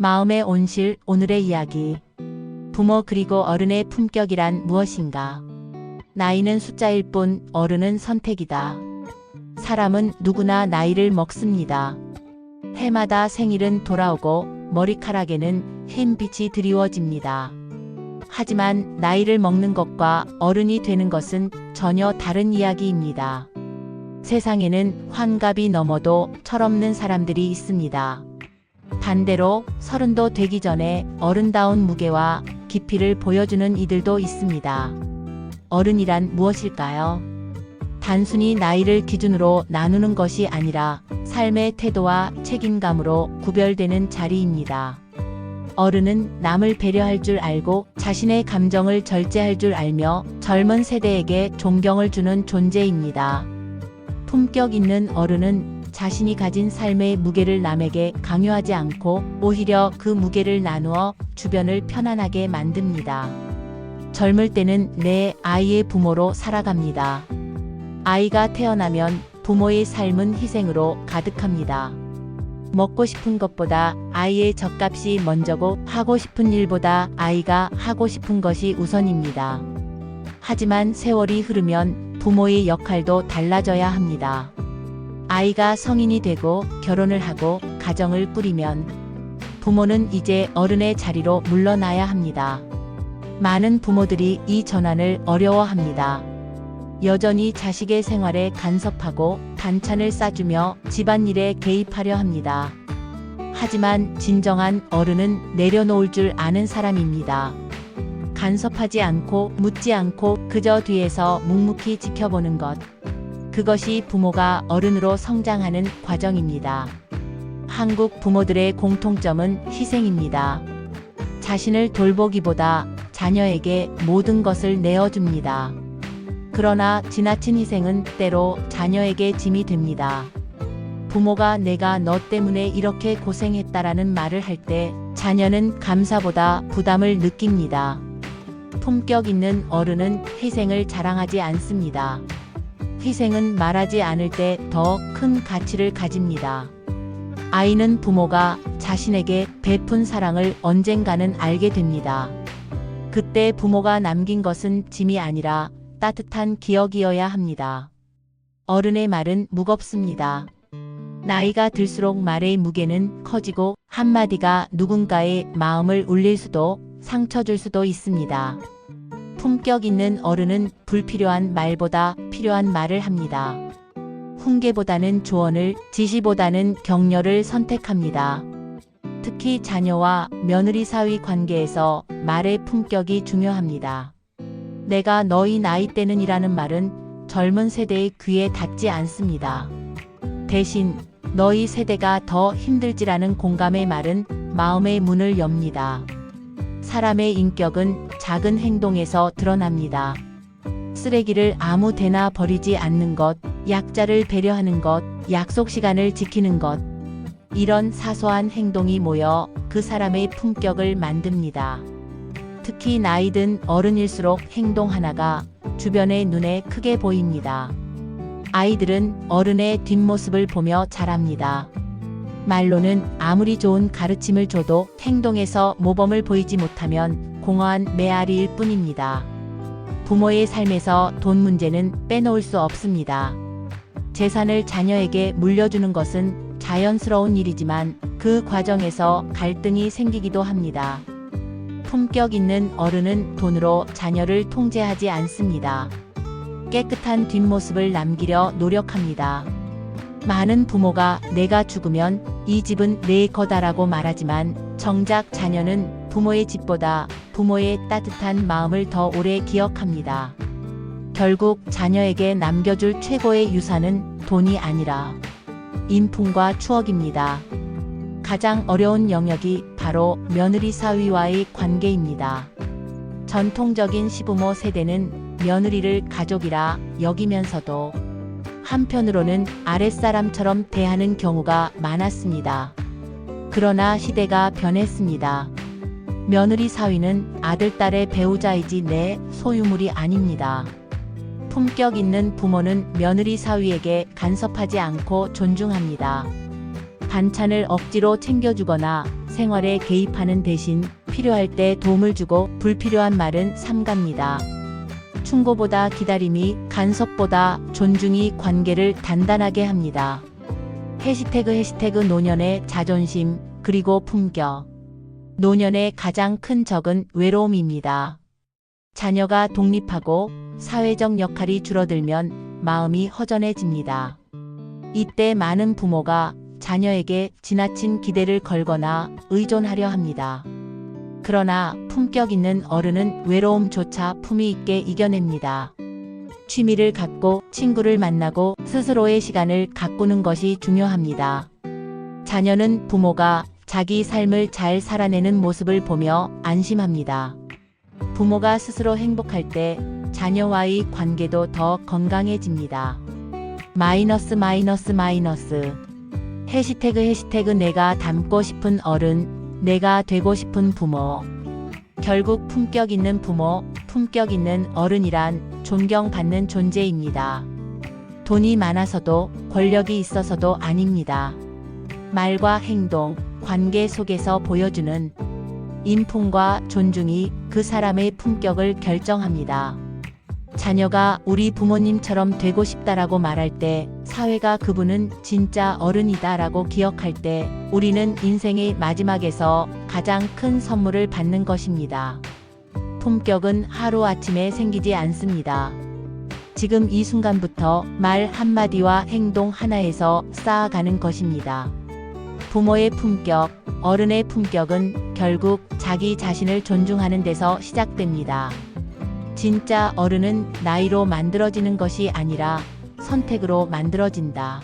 마음의 온실 오늘의 이야기. 부모 그리고 어른의 품격이란 무엇인가? 나이는 숫자일 뿐 어른은 선택이다. 사람은 누구나 나이를 먹습니다. 해마다 생일은 돌아오고 머리카락에는 흰빛이 드리워집니다. 하지만 나이를 먹는 것과 어른이 되는 것은 전혀 다른 이야기입니다. 세상에는 환갑이 넘어도 철없는 사람들이 있습니다. 반대로 서른도 되기 전에 어른다운 무게와 깊이를 보여주는 이들도 있습니다. 어른이란 무엇일까요? 단순히 나이를 기준으로 나누는 것이 아니라 삶의 태도와 책임감으로 구별되는 자리입니다. 어른은 남을 배려할 줄 알고 자신의 감정을 절제할 줄 알며 젊은 세대에게 존경을 주는 존재입니다. 품격 있는 어른은 자신이 가진 삶의 무게를 남에게 강요하지 않고 오히려 그 무게를 나누어 주변을 편안하게 만듭니다. 젊을 때는 내 아이의 부모로 살아갑니다. 아이가 태어나면 부모의 삶은 희생으로 가득합니다. 먹고 싶은 것보다 아이의 젖값이 먼저고 하고 싶은 일보다 아이가 하고 싶은 것이 우선입니다. 하지만 세월이 흐르면 부모의 역할도 달라져야 합니다. 아이가 성인이 되고 결혼을 하고 가정을 꾸리면 부모는 이제 어른의 자리로 물러나야 합니다. 많은 부모들이 이 전환을 어려워합니다. 여전히 자식의 생활에 간섭하고 반찬을 싸주며 집안일에 개입하려 합니다. 하지만 진정한 어른은 내려놓을 줄 아는 사람입니다. 간섭하지 않고 묻지 않고 그저 뒤에서 묵묵히 지켜보는 것. 그것이 부모가 어른으로 성장하는 과정입니다. 한국 부모들의 공통점은 희생입니다. 자신을 돌보기보다 자녀에게 모든 것을 내어줍니다. 그러나 지나친 희생은 때로 자녀에게 짐이 됩니다. 부모가 내가 너 때문에 이렇게 고생했다라는 말을 할 때 자녀는 감사보다 부담을 느낍니다. 품격 있는 어른은 희생을 자랑하지 않습니다. 희생은 말하지 않을 때 더 큰 가치를 가집니다. 아이는 부모가 자신에게 베푼 사랑을 언젠가는 알게 됩니다. 그때 부모가 남긴 것은 짐이 아니라 따뜻한 기억이어야 합니다. 어른의 말은 무겁습니다. 나이가 들수록 말의 무게는 커지고 한마디가 누군가의 마음을 울릴 수도 상처 줄 수도 있습니다. 품격 있는 어른은 불필요한 말보다 필요한 말을 합니다. 훈계보다는 조언을, 지시보다는 격려를 선택합니다. 특히 자녀와 며느리 사위 관계에서 말의 품격이 중요합니다. 내가 너희 나이 때는 이라는 말은 젊은 세대의 귀에 닿지 않습니다. 대신 너희 세대가 더 힘들지라는 공감의 말은 마음의 문을 엽니다. 사람의 인격은 작은 행동에서 드러납니다. 쓰레기를 아무 데나 버리지 않는 것, 약자를 배려하는 것, 약속 시간을 지키는 것. 이런 사소한 행동이 모여 그 사람의 품격을 만듭니다. 특히 나이든 어른일수록 행동 하나가 주변의 눈에 크게 보입니다. 아이들은 어른의 뒷모습을 보며 자랍니다. 말로는 아무리 좋은 가르침을 줘도 행동에서 모범을 보이지 못하면 공허한 메아리일 뿐입니다. 부모의 삶에서 돈 문제는 빼놓을 수 없습니다. 재산을 자녀에게 물려주는 것은 자연스러운 일이지만 그 과정에서 갈등이 생기기도 합니다. 품격 있는 어른은 돈으로 자녀를 통제하지 않습니다. 깨끗한 뒷모습을 남기려 노력합니다. 많은 부모가 내가 죽으면 이 집은 내 거다라고 말하지만 정작 자녀는 부모의 집보다 부모의 따뜻한 마음을 더 오래 기억합니다. 결국 자녀에게 남겨줄 최고의 유산은 돈이 아니라 인품과 추억입니다. 가장 어려운 영역이 바로 며느리 사위와의 관계입니다. 전통적인 시부모 세대는 며느리를 가족이라 여기면서도 한편으로는 아랫사람처럼 대하는 경우가 많았습니다. 그러나 시대가 변했습니다. 며느리 사위는 아들, 딸의 배우자이지 내 소유물이 아닙니다. 품격 있는 부모는 며느리 사위에게 간섭하지 않고 존중합니다. 반찬을 억지로 챙겨주거나 생활에 개입하는 대신 필요할 때 도움을 주고 불필요한 말은 삼갑니다. 충고보다 기다림이, 간섭보다 존중이 관계를 단단하게 합니다. 해시태그 노년의 자존심 그리고 품격. 노년의 가장 큰 적은 외로움입니다. 자녀가 독립하고 사회적 역할이 줄어들면 마음이 허전해집니다. 이때 많은 부모가 자녀에게 지나친 기대를 걸거나 의존하려 합니다. 그러나 품격 있는 어른은 외로움조차 품위 있게 이겨냅니다. 취미를 갖고 친구를 만나고 스스로의 시간을 가꾸는 것이 중요합니다. 자녀는 부모가 자기 삶을 잘 살아내는 모습을 보며 안심합니다. 부모가 스스로 행복할 때 자녀와의 관계도 더 건강해집니다. 마이너스. 해시태그 내가 닮고 싶은 어른, 내가 되고 싶은 부모. 결국 품격 있는 부모, 품격 있는 어른이란 존경받는 존재입니다. 돈이 많아서도 권력이 있어서도 아닙니다. 말과 행동, 관계 속에서 보여주는 인품과 존중이 그 사람의 품격을 결정합니다. 자녀가 우리 부모님처럼 되고 싶다라고 말할 때, 사회가 그분은 진짜 어른이다라고 기억할 때, 우리는 인생의 마지막에서 가장 큰 선물을 받는 것입니다. 품격은 하루아침에 생기지 않습니다. 지금 이 순간부터 말 한마디와 행동 하나에서 쌓아가는 것입니다. 부모의 품격, 어른의 품격은 결국 자기 자신을 존중하는 데서 시작됩니다. 진짜 어른은 나이로 만들어지는 것이 아니라 선택으로 만들어진다.